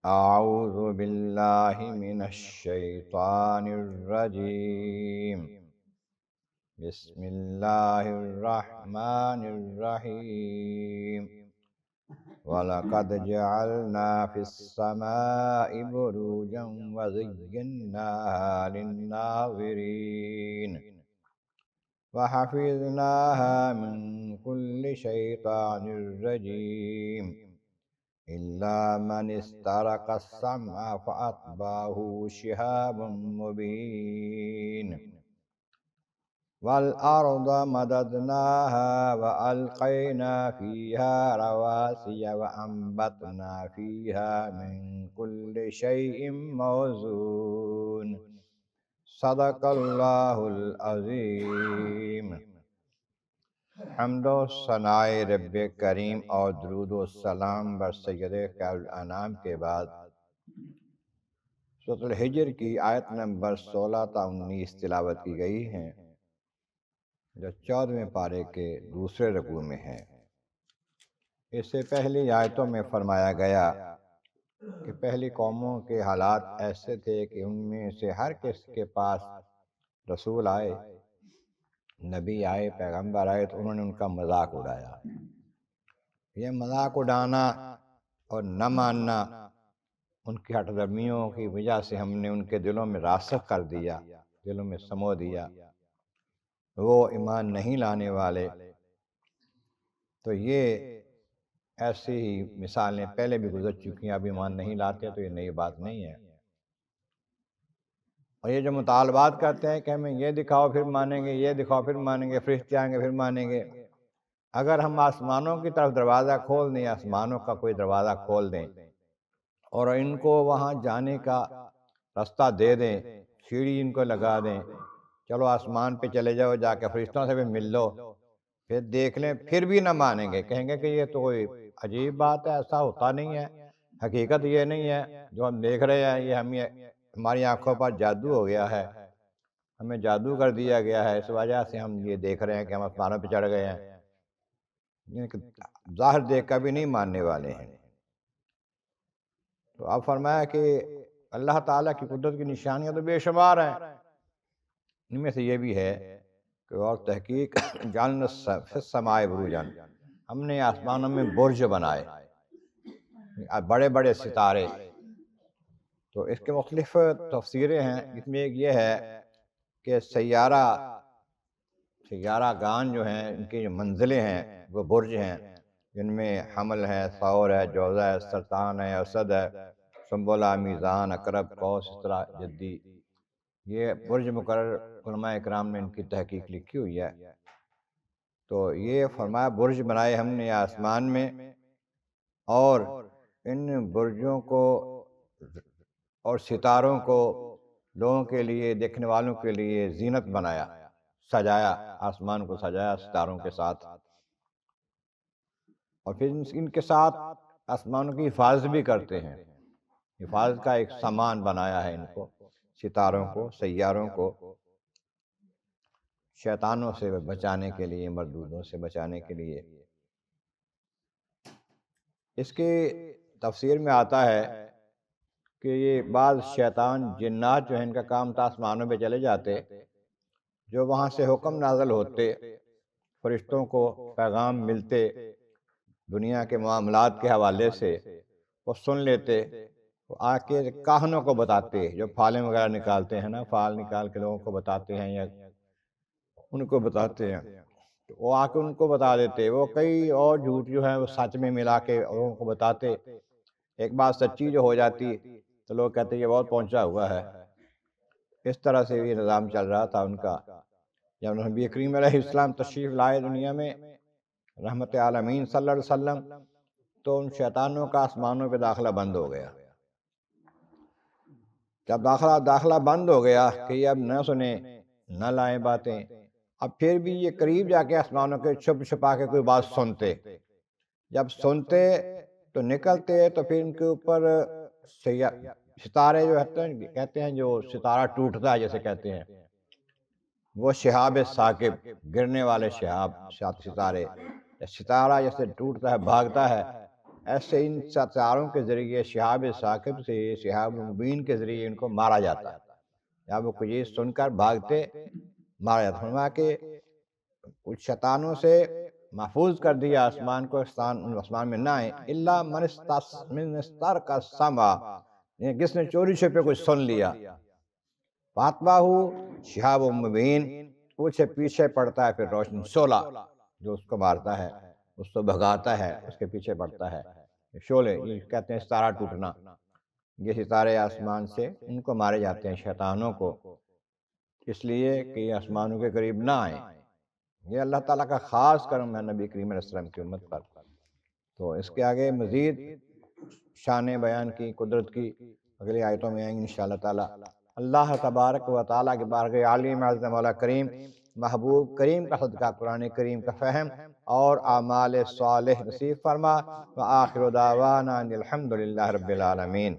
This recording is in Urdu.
اعوذ باللہ من الشیطان الرجیم بسم اللہ الرحمن الرحیم وَلَقَدْ جَعَلْنَا فِي السَّمَاءِ بُرُوجًا وَزَيَّنَّاهَا لِلنَّاظِرِينَ وَحَفِظْنَاهَا مِنْ كُلِّ شَيْطَانٍ رَجِيمٍ إِلَّا مَنِ اسْتَرَقَ السَّمْعَ فَأَتْبَعَهُ شِهَابٌ مُبِينٌ وَالْأَرْضَ مَدَدْنَاهَا وَأَلْقَيْنَا فِيهَا رَوَاسِيَ وَأَنبَتْنَا فِيهَا مِنْ كُلِّ شَيْءٍ مَوْزُونٍ صدق اللہ العظیم۔ حمد و ثناء رب کریم اور درود و سلام بر سید خیر الانام کے بعد سورۃ الحجر کی آیت نمبر 16 تا 19 تلاوت کی گئی ہیں، جو 14ویں پارے کے دوسرے رکوع میں ہے۔ اس سے پہلی آیتوں میں فرمایا گیا کہ پہلی قوموں کے حالات ایسے تھے کہ ان میں سے ہر کس کے پاس رسول آئے، نبی آئے، پیغمبر آئے تو انہوں نے ان کا مذاق اڑایا۔ یہ مذاق اڑانا اور نہ ماننا ان کی ہٹ درمیوں کی وجہ سے ہم نے ان کے دلوں میں راسخ کر دیا، دلوں میں سمو دیا، وہ ایمان نہیں لانے والے۔ تو یہ ایسی ہی مثالیں پہلے بھی گزر چکی ہیں، اب ایمان نہیں لاتے تو یہ نئی بات نہیں ہے۔ اور یہ جو مطالبات کرتے ہیں کہ ہمیں یہ دکھاؤ پھر مانیں گے، یہ دکھاؤ پھر مانیں گے، فرشتے آئیں گے پھر مانیں گے، اگر ہم آسمانوں کی طرف دروازہ کھول دیں، آسمانوں کا کوئی دروازہ کھول دیں اور ان کو وہاں جانے کا راستہ دے دیں، سیڑھی ان کو لگا دیں، چلو آسمان پہ چلے جاؤ، جا کے فرشتوں سے بھی مل لو، پھر دیکھ لیں، پھر بھی نہ مانیں گے، کہیں گے کہ یہ تو کوئی عجیب بات ہے، ایسا ہوتا نہیں ہے، حقیقت یہ نہیں ہے جو ہم دیکھ رہے ہیں، یہ ہماری آنکھوں پر جادو ہو گیا ہے، ہمیں جادو کر دیا گیا ہے، اس وجہ سے ہم یہ دیکھ رہے ہیں کہ ہم آسمانوں پہ چڑھ گئے ہیں، ظاہر دیکھ کر بھی نہیں ماننے والے ہیں۔ تو اب فرمایا کہ اللہ تعالیٰ کی قدرت کی نشانیاں تو بے شمار ہیں، ان میں سے یہ بھی ہے کہ اور تحقیق جعلنا فی السماء بروجا، ہم نے آسمانوں میں برج بنائے، بڑے بڑے ستارے۔ تو اس کے مختلف تفسیریں ہیں، اس میں ایک یہ ہے کہ سیارہ گان جو ہیں، ان کی جو منزلیں ہیں وہ برج ہیں، جن میں حمل ہے، ثور ہے، جوزہ ہے، سرطان ہے، اسد ہے، سنبلہ، میزان، عقرب، قوس، اس طرح جدی، یہ برج مقرر علماء اکرام نے ان کی تحقیق لکھی ہوئی ہے۔ تو یہ فرمایا برج بنائے ہم نے آسمان میں، اور ان برجوں کو اور ستاروں کو لوگوں کے لیے، دیکھنے والوں کے لیے زینت بنایا، سجایا، آسمان کو سجایا ستاروں کے ساتھ، اور پھر ان کے ساتھ آسمانوں کی حفاظت بھی کرتے ہیں، حفاظت کا ایک سامان بنایا ہے ان کو، ستاروں کو، سیاروں کو، شیطانوں سے بچانے کے لیے، مردودوں سے بچانے کے لیے۔ اس کی تفسیر میں آتا ہے کہ یہ بعض شیطان جنات جو ہیں، ان کا کام تھا آسمانوں پہ چلے جاتے، جو وہاں سے حکم نازل ہوتے، فرشتوں کو پیغام ملتے دنیا کے معاملات کے حوالے سے، وہ سن لیتے، وہ آ کے کاہنوں کو بتاتے، جو پھالیں وغیرہ نکالتے ہیں نا، پھال نکال کے لوگوں کو بتاتے ہیں یا ان کو بتاتے ہیں، تو وہ آ کے ان کو بتا دیتے، وہ کئی اور جھوٹ جو ہیں وہ سچ میں ملا کے لوگوں کو بتاتے، ایک بات سچی جو ہو جاتی تو لوگ کہتے یہ بہت پہنچا ہوا ہے۔ اس طرح سے یہ نظام چل رہا تھا ان کا۔ جب نبی کریم علیہ السلام تشریف لائے دنیا میں، رحمت عالمین صلی اللہ علیہ وسلم، تو ان شیطانوں کا آسمانوں پہ داخلہ بند ہو گیا۔ جب داخلہ بند ہو گیا کہ یہ اب نہ سنیں نہ لائیں باتیں، اب پھر بھی یہ قریب جا کے آسمانوں کے چھپ چھپا کے کوئی بات سنتے، جب سنتے تو نکلتے، تو پھر ان کے اوپر ستارے جو کہتے ہیں جو ستارہ ٹوٹتا ہے جیسے کہتے ہیں، وہ شہاب ثاقب، گرنے والے شہاب ستارے، ستارہ جیسے ٹوٹتا ہے، بھاگتا ہے، ایسے ان ستاروں کے ذریعے شہاب ثاقب سے شہاب مبین کے ذریعے ان کو مارا جاتا ہے، یا وہ کوئی چیز سن کر بھاگتے مارا جاتا ہے۔ فرمایا کہ کچھ شیطانوں سے محفوظ کر دیا آسمان کو، آسمان میں نہ آئے، الا من استرق السمع، جس نے چوری چھپے کچھ سن لیا، فاتبعہ شہاب مبین، اسے پیچھے پڑتا ہے پھر روشن شعلہ جو اس کو مارتا ہے، اس کو بھگاتا ہے، اس کے پیچھے پڑتا ہے شعلے، یہ کہتے ہیں ستارہ ٹوٹنا، یہ ستارے آسمان سے ان کو مارے جاتے ہیں شیطانوں کو، اس لیے کہ یہ آسمانوں کے قریب نہ آئیں۔ یہ اللہ تعالیٰ کا خاص کرم ہے نبی کریم علیہ السلام کی امت پر۔ تو اس کے آگے مزید شان بیان کی، قدرت کی اگلی آیتوں میں آئیں گے انشاءاللہ تعالیٰ۔ اللہ تبارک و تعالیٰ کے بارگاہ عالی معزز مولا کریم، محبوب کریم کا صدقہ قرآن کریم کا فہم اور اعمال صالح نصیب فرما، وآخر دعوانا ان الحمد للہ رب العالمین۔